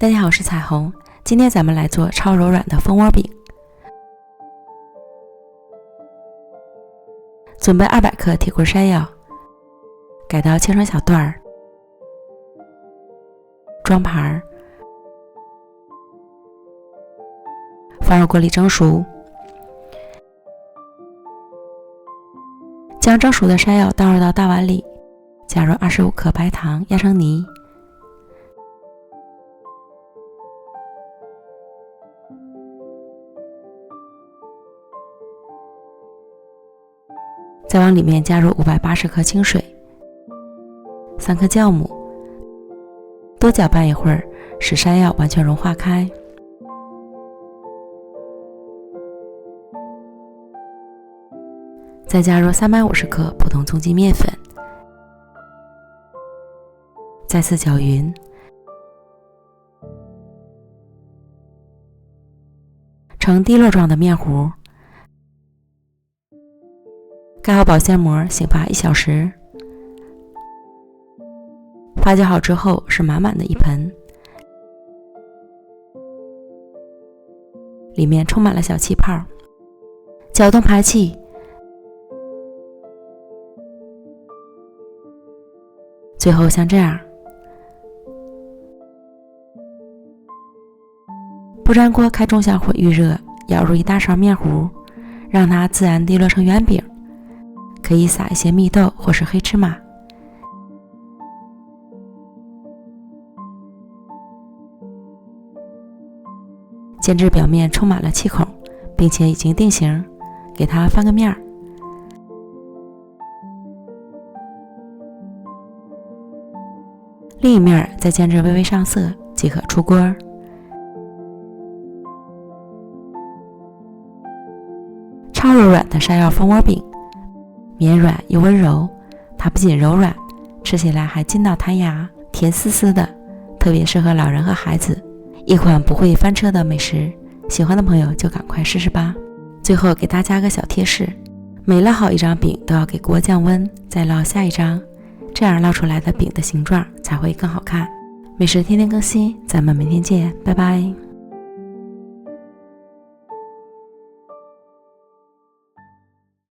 大家好，我是彩虹。今天咱们来做超柔软的蜂窝饼。准备200克铁棍山药，改刀切成小段儿，装盘，放入锅里蒸熟。将蒸熟的山药倒入到大碗里，加入25克白糖压成泥，再往里面加入580克清水，3颗酵母，多搅拌一会儿，使山药完全融化开。再加入350克普通中筋面粉，再次搅匀，成滴落状的面糊。盖好保鲜膜，醒发1小时。发酵好之后是满满的一盆，里面充满了小气泡，搅动排气。最后像这样，不粘锅开中小火预热，舀入一大勺面糊，让它自然滴落成圆饼。可以撒一些蜜豆或是黑芝麻。煎至表面充满了气孔，并且已经定型，给它翻个面儿。另一面再煎至微微上色即可出锅。超柔软的山药蜂窝饼，绵软又温柔，它不仅柔软，吃起来还筋道弹牙，甜丝丝的，特别适合老人和孩子，一款不会翻车的美食。喜欢的朋友就赶快试试吧。最后给大家个小贴士，每烙好一张饼都要给锅降温，再烙下一张，这样烙出来的饼的形状才会更好看。美食天天更新，咱们明天见，拜拜。